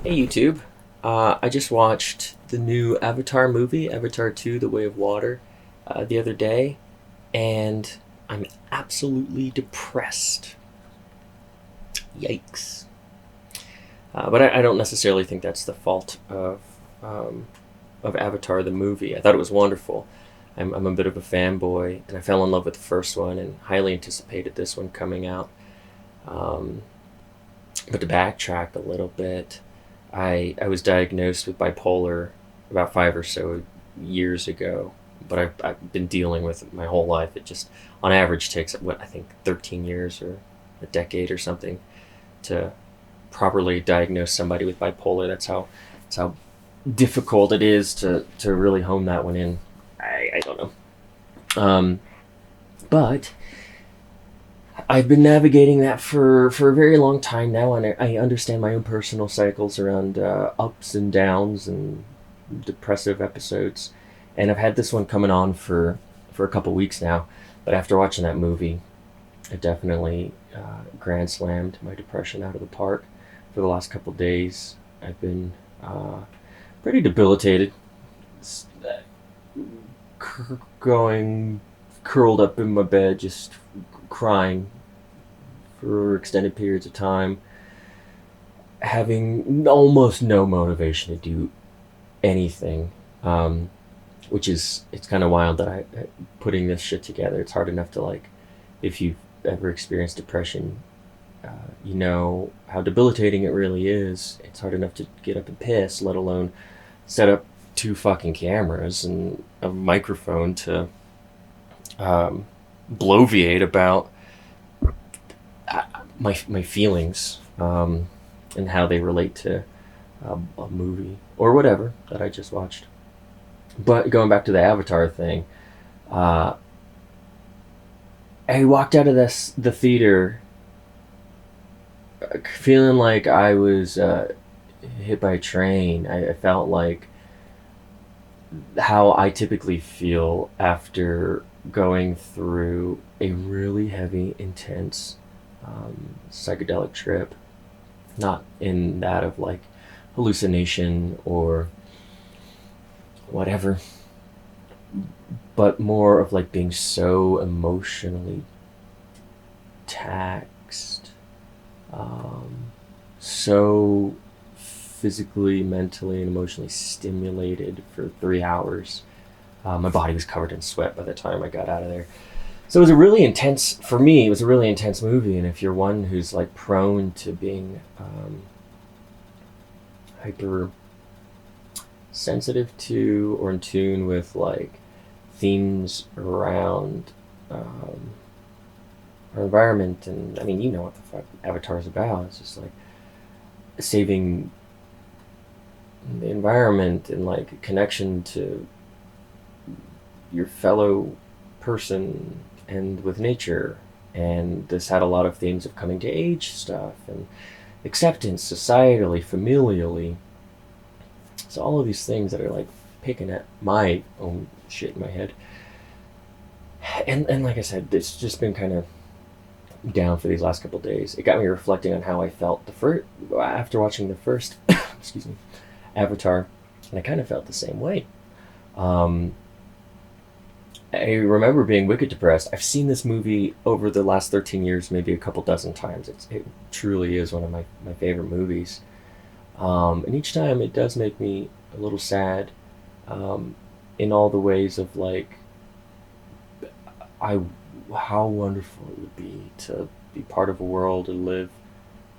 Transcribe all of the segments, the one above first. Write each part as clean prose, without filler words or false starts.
Hey YouTube. I just watched the new Avatar movie, Avatar 2 The Way of Water, the other day, and I'm absolutely depressed. Yikes. But I don't necessarily think that's the fault of Avatar the movie. I thought it was wonderful. I'm a bit of a fanboy, and I fell in love with the first one and highly anticipated this one coming out. Um, but to backtrack a little bit, I was diagnosed with bipolar about 5 or so years ago, but I've been dealing with it my whole life. It just, on average, takes what I think 13 years or a decade or something to properly diagnose somebody with bipolar. That's how difficult it is to really hone that one in. I don't know. But I've been navigating that for a very long time now, and I understand my own personal cycles around ups and downs and depressive episodes. And I've had this one coming on for a couple weeks now. But after watching that movie, I definitely grand slammed my depression out of the park for the last couple days. I've been pretty debilitated, going curled up in my bed, just crying for extended periods of time, having almost no motivation to do anything. Which is, it's kind of wild that I putting this shit together. It's hard enough to, like, if you've ever experienced depression, you know how debilitating it really is. It's hard enough to get up and piss, let alone set up two fucking cameras and a microphone to bloviate about my feelings, and how they relate to a movie or whatever that I just watched. But going back to the Avatar thing, uh, I walked out of the theater feeling like I was hit by a train. I felt like how I typically feel after going through a really heavy, intense psychedelic trip. Not in that of like hallucination or whatever, but more of like being so emotionally taxed, so physically, mentally, and emotionally stimulated for 3 hours. My body was covered in sweat by the time I got out of there. So it was a really intense, for me, it was a really intense movie. And if you're one who's like prone to being hyper sensitive to or in tune with like themes around our environment, and I mean, you know what the fuck Avatar is about. It's just like saving the environment and like connection to your fellow person and with nature. And this had a lot of themes of coming to age stuff and acceptance societally, familially. So all of these things that are like picking at my own shit in my head. And like I said, it's just been kind of down for these last couple of days. It got me reflecting on how I felt the first after watching the first excuse me, Avatar, and I kind of felt the same way. Um, I remember being wicked depressed. I've seen this movie over the last 13 years, maybe a couple dozen times. It truly is one of my favorite movies. And each time it does make me a little sad, in all the ways of like, I how wonderful it would be to be part of a world and live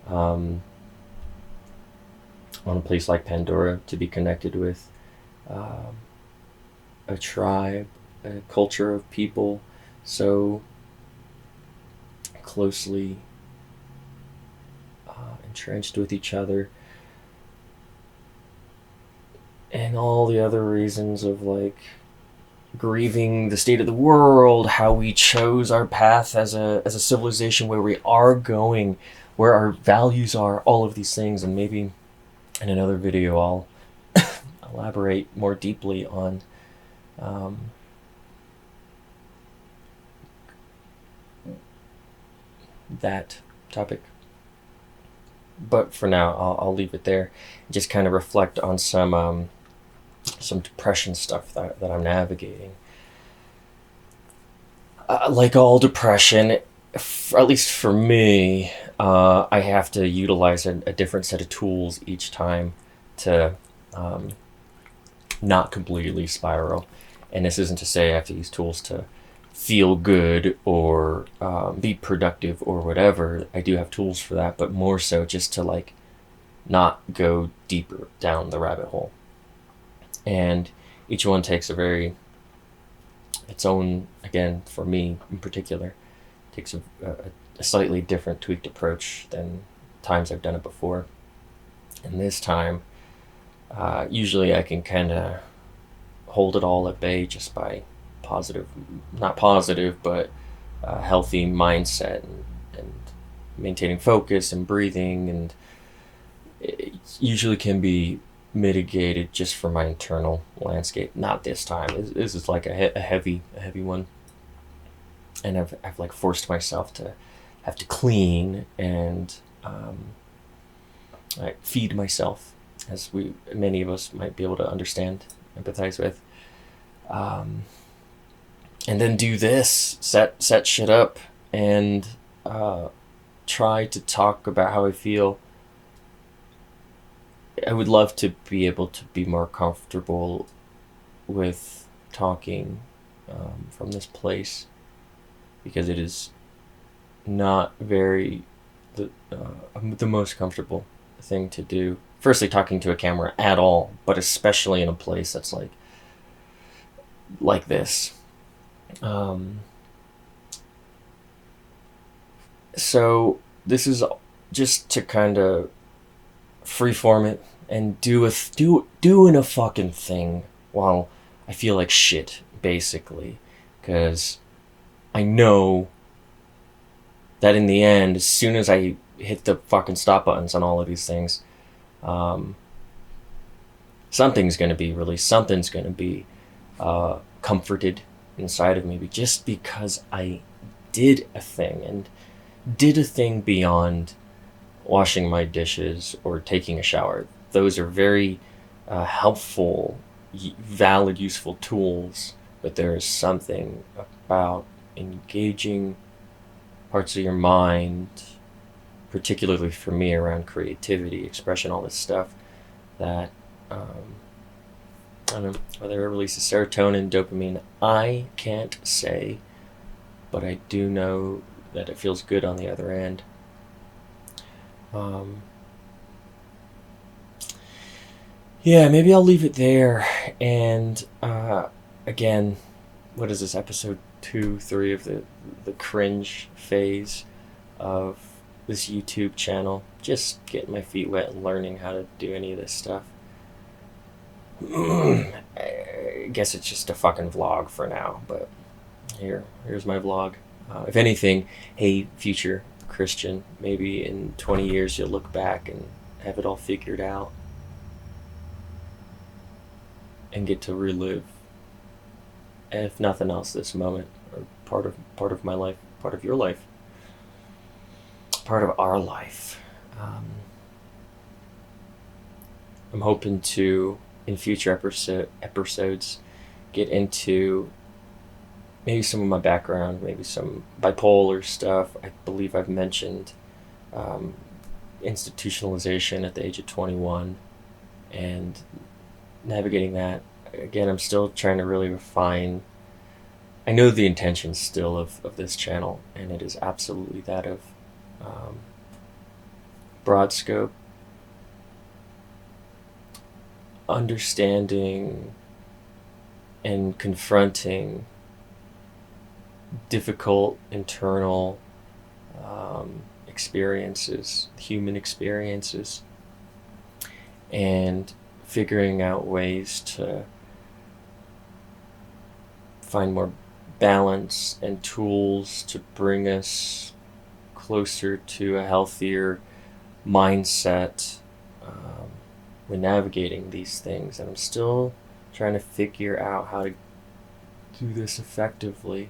um, on a place like Pandora, to be connected with um, a tribe, a culture of people so closely entrenched with each other, and all the other reasons of like grieving the state of the world, how we chose our path as a civilization, where we are going, where our values are, all of these things. And maybe in another video I'll elaborate more deeply on um, that topic. But for now, I'll leave it there. Just kind of reflect on some depression stuff that I'm navigating. Like all depression, at least for me, I have to utilize a different set of tools each time to um, not completely spiral. And this isn't to say I have to use tools to feel good or be productive or whatever. I do have tools for that, but more so just to like not go deeper down the rabbit hole. And each one takes its own, again, for me in particular, takes a slightly different tweaked approach than times I've done it before. And this time, usually I can kind of hold it all at bay just by not positive, but healthy mindset and maintaining focus and breathing. And it usually can be mitigated just for my internal landscape. Not this time. This is like a heavy one. And I've like forced myself to have to clean and like feed myself, as many of us might be able to understand, empathize with, and then do this, set shit up, and try to talk about how I feel. I would love to be able to be more comfortable with talking from this place, because it is not very the most comfortable thing to do. Firstly, talking to a camera at all, but especially in a place that's like this. So this is just to kind of freeform it and doing a fucking thing while I feel like shit, basically, because I know that in the end, as soon as I hit the fucking stop buttons on all of these things, something's going to be released, something's going to be comforted inside of me, just because I did a thing, and did a thing beyond washing my dishes or taking a shower. Those are very helpful, valid, useful tools, but there is something about engaging parts of your mind, particularly for me around creativity, expression, all this stuff, that I don't know, whether it releases serotonin, dopamine, I can't say, but I do know that it feels good on the other end. Yeah, maybe I'll leave it there. And again, what is this, episode 2, 3 of the cringe phase of this YouTube channel? Just getting my feet wet and learning how to do any of this stuff. I guess it's just a fucking vlog for now, but here's my vlog. If anything, hey, future Christian, maybe in 20 years you'll look back and have it all figured out and get to relive, if nothing else, this moment, or part of my life, part of your life, part of our life. I'm hoping to, in future episodes, get into maybe some of my background, maybe some bipolar stuff. I believe I've mentioned institutionalization at the age of 21 and navigating that. Again, I'm still trying to really refine. I know the intention still of this channel, and it is absolutely that of broad scope, understanding and confronting difficult internal experiences, human experiences, and figuring out ways to find more balance and tools to bring us closer to a healthier mindset when navigating these things. And I'm still trying to figure out how to do this effectively.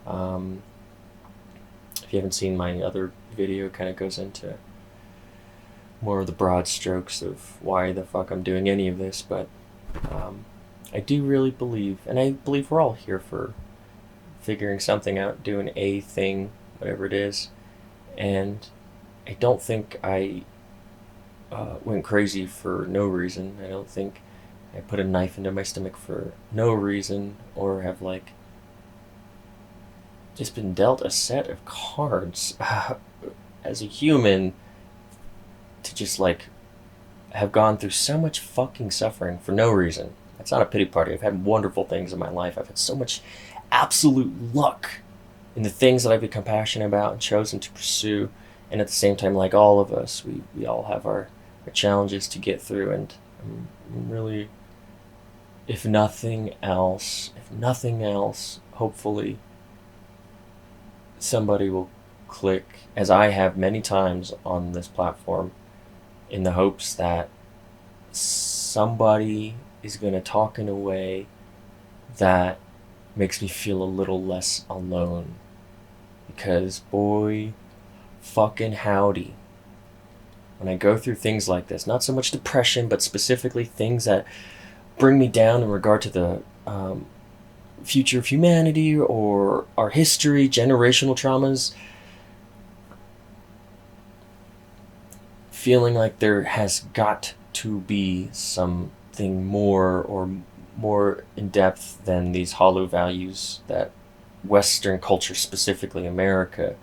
If you haven't seen my other video, it kind of goes into more of the broad strokes of why the fuck I'm doing any of this, but I do really believe, and I believe we're all here for figuring something out, doing a thing, whatever it is, and I don't think I went crazy for no reason. I don't think I put a knife into my stomach for no reason, or have like just been dealt a set of cards as a human to just like have gone through so much fucking suffering for no reason. It's not a pity party. I've had wonderful things in my life. I've had so much absolute luck in the things that I've become passionate about and chosen to pursue. And at the same time, like all of us, we all have our challenges to get through. And I'm really, if nothing else, hopefully somebody will click, as I have many times on this platform, in the hopes that somebody is going to talk in a way that makes me feel a little less alone. Because boy, fucking howdy, when I go through things like this, not so much depression, but specifically things that bring me down in regard to the future of humanity or our history, generational traumas, feeling like there has got to be something more or more in depth than these hollow values that Western culture, specifically America,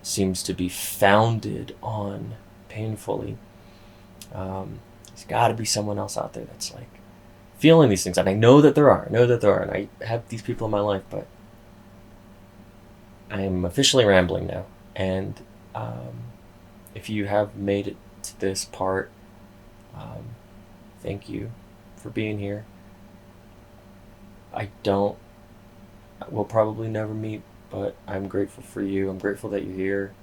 seems to be founded on painfully. There's got to be someone else out there that's like feeling these things, and I know that there are. And I have these people in my life, but I'm officially rambling now. And if you have made it to this part, thank you for being here. We'll probably never meet, but I'm grateful for you. I'm grateful that you're here.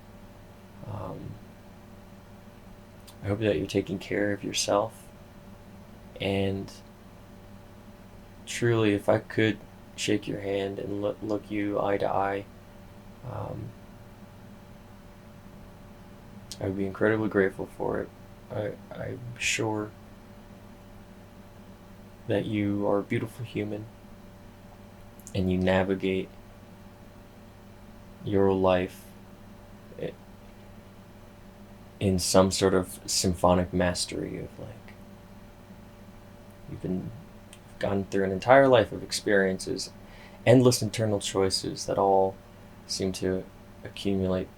I hope that you're taking care of yourself. And truly, if I could shake your hand and look you eye to eye, I would be incredibly grateful for it. I'm sure that you are a beautiful human and you navigate your life in some sort of symphonic mastery of like you've gone through an entire life of experiences, endless internal choices that all seem to accumulate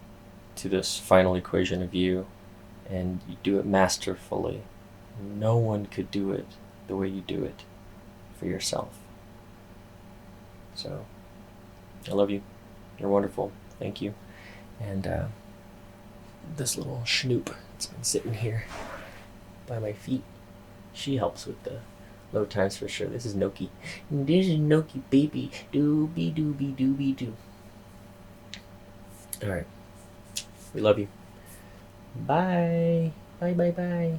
to this final equation of you, and you do it masterfully. No one could do it the way you do it for yourself. So, I love you. You're wonderful. Thank you. And this little schnoop that's been sitting here by my feet, she helps with the low times for sure. This is Noki. This is Noki, baby. Doobie doobie doobie doo. Alright. We love you. Bye. Bye bye bye.